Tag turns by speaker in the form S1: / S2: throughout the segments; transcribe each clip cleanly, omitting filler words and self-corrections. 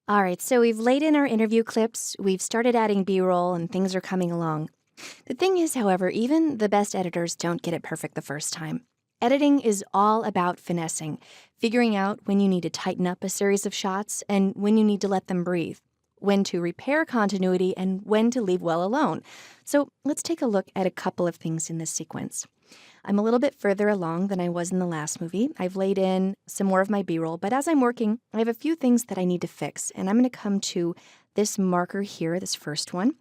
S1: All right, so we've laid in our interview clips, we've started adding B-roll, and things are coming along. The thing is, however, even the best editors don't get it perfect the first time. Editing is all about finessing, figuring out when you need to tighten up a series of shots and when you need to let them breathe, when to repair continuity and when to leave well alone. So let's take a look at a couple of things in this sequence. I'm a little bit further along than I was in the last movie. I've laid in some more of my B-roll, but as I'm working, I have a few things that I need to fix, and I'm going to come to this marker here, this first one,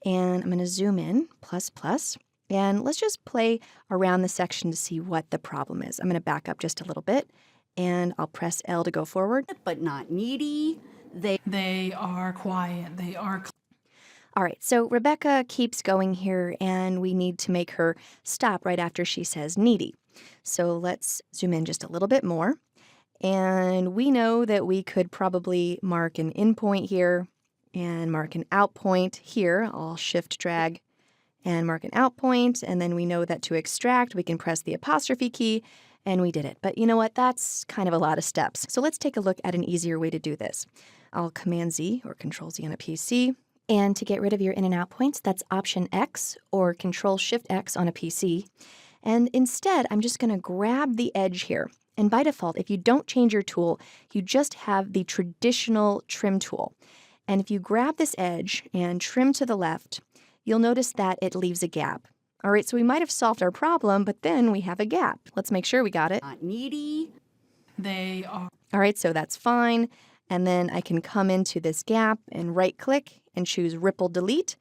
S1: and I'm going to zoom in, plus, plus, and let's just play around the section to see what the problem is. I'm going to back up just a little bit, and I'll press L to go forward.
S2: But not needy.
S3: They are quiet. They are.
S1: All right, so Rebecca keeps going here, and we need to make her stop right after she says needy. So let's zoom in just a little bit more. And we know that we could probably mark an in point here and mark an out point here. I'll shift drag and mark an out point. And then we know that to extract, we can press the apostrophe key, and we did it. But you know what? That's kind of a lot of steps. So let's take a look at an easier way to do this. I'll Command Z or Control Z on a PC. And to get rid of your in and out points, that's Option X or Control Shift X on a PC. And instead, I'm just going to grab the edge here. And by default, if you don't change your tool, you just have the traditional trim tool. And if you grab this edge and trim to the left, you'll notice that it leaves a gap. All right, so we might have solved our problem, but then we have a gap. Let's make sure we got it.
S2: Not needy.
S3: They are.
S1: All right, so that's fine. And then I can come into this gap and right-click and choose Ripple Delete,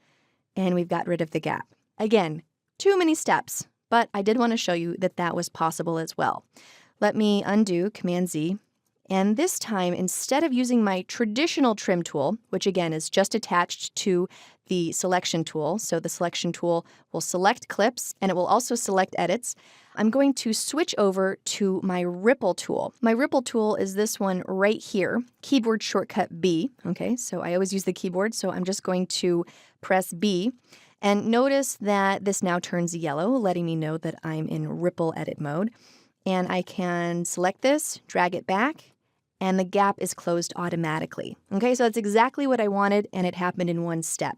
S1: and we've got rid of the gap. Again, too many steps, but I did want to show you that that was possible as well. Let me undo Command Z, and this time, instead of using my traditional trim tool, which again is just attached to the selection tool, so the selection tool will select clips and it will also select edits, I'm going to switch over to my ripple tool. My ripple tool is this one right here, keyboard shortcut B. Okay, so I always use the keyboard, so I'm just going to press B. And notice that this now turns yellow, letting me know that I'm in ripple edit mode. And I can select this, drag it back, and the gap is closed automatically. Okay, so that's exactly what I wanted, and it happened in one step.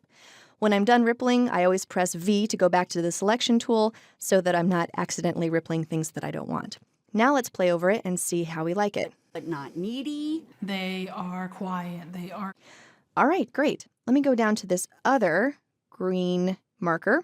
S1: When I'm done rippling, I always press V to go back to the selection tool so that I'm not accidentally rippling things that I don't want. Now let's play over it and see how we like it.
S2: But not needy.
S3: They are quiet. They are.
S1: All right, great. Let me go down to this other green marker,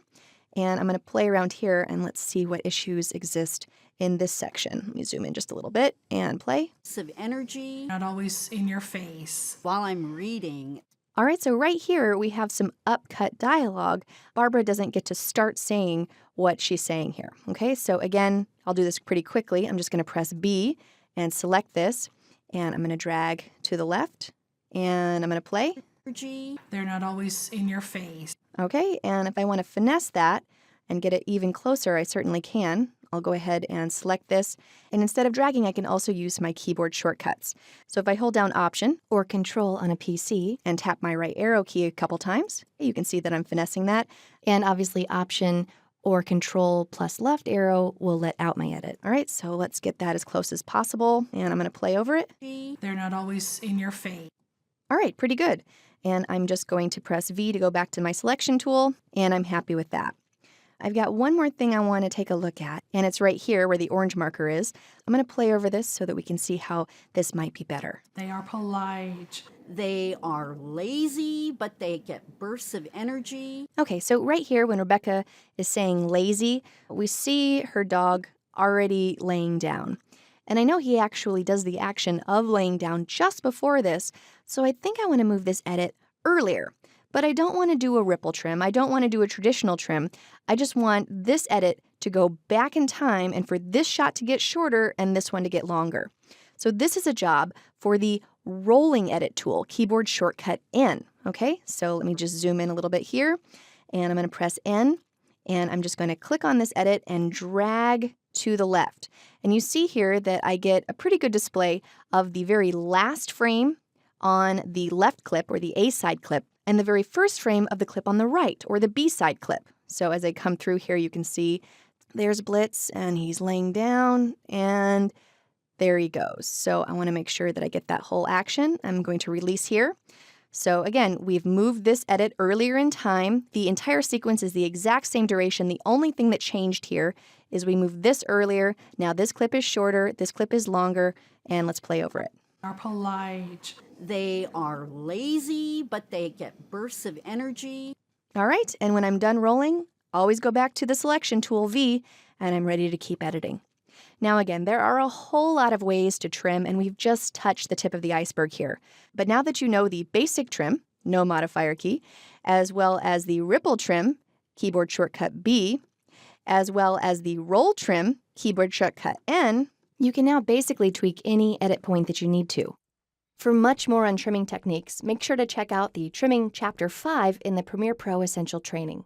S1: and I'm going to play around here, and let's see what issues exist in this section. Let me zoom in just a little bit and play.
S2: Of energy.
S3: Not always in your face.
S2: While I'm reading.
S1: All right, so right here we have some upcut dialogue. Barbara doesn't get to start saying what she's saying here. Okay, so again, I'll do this pretty quickly. I'm just going to press B and select this, and I'm going to drag to the left, and I'm going to play.
S2: Energy.
S3: They're not always in your face.
S1: Okay, and if I want to finesse that and get it even closer, I certainly can. I'll go ahead and select this, and instead of dragging, I can also use my keyboard shortcuts. So if I hold down Option or Control on a PC and tap my right arrow key a couple times, you can see that I'm finessing that. And obviously Option or Control plus left arrow will let out my edit. All right, so let's get that as close as possible, and I'm going to play over it.
S3: They're not always in your face.
S1: All right, pretty good. And I'm just going to press V to go back to my selection tool, and I'm happy with that. I've got one more thing I want to take a look at, and it's right here where the orange marker is. I'm going to play over this so that we can see how this might be better.
S3: They are polite.
S2: They are lazy, but they get bursts of energy.
S1: Okay, so right here when Rebecca is saying lazy, we see her dog already laying down. And I know he actually does the action of laying down just before this, so I think I want to move this edit earlier. But I don't want to do a ripple trim. I don't want to do a traditional trim. I just want this edit to go back in time and for this shot to get shorter and this one to get longer. So this is a job for the rolling edit tool, keyboard shortcut N. Okay, so let me just zoom in a little bit here, and I'm going to press N, and I'm just going to click on this edit and drag to the left. And you see here that I get a pretty good display of the very last frame on the left clip or the A side clip, and the very first frame of the clip on the right, or the B-side clip. So as I come through here, you can see there's Blitz, and he's laying down, and There he goes. So I want to make sure that I get that whole action. I'm going to release here. So again, we've moved this edit earlier in time. The entire sequence is the exact same duration. The only thing that changed here is we moved this earlier. Now this clip is shorter, this clip is longer, and let's play over it.
S3: Are polite.
S2: They are lazy, but they get bursts of energy.
S1: All right, and when I'm done rolling, always go back to the selection tool V, and I'm ready to keep editing. Now again, there are a whole lot of ways to trim, and we've just touched the tip of the iceberg here. But now that you know the basic trim, no modifier key, as well as the ripple trim, keyboard shortcut B, as well as the roll trim, keyboard shortcut N, you can now basically tweak any edit point that you need to. For much more on trimming techniques, make sure to check out the Trimming Chapter 5 in the Premiere Pro Essential Training.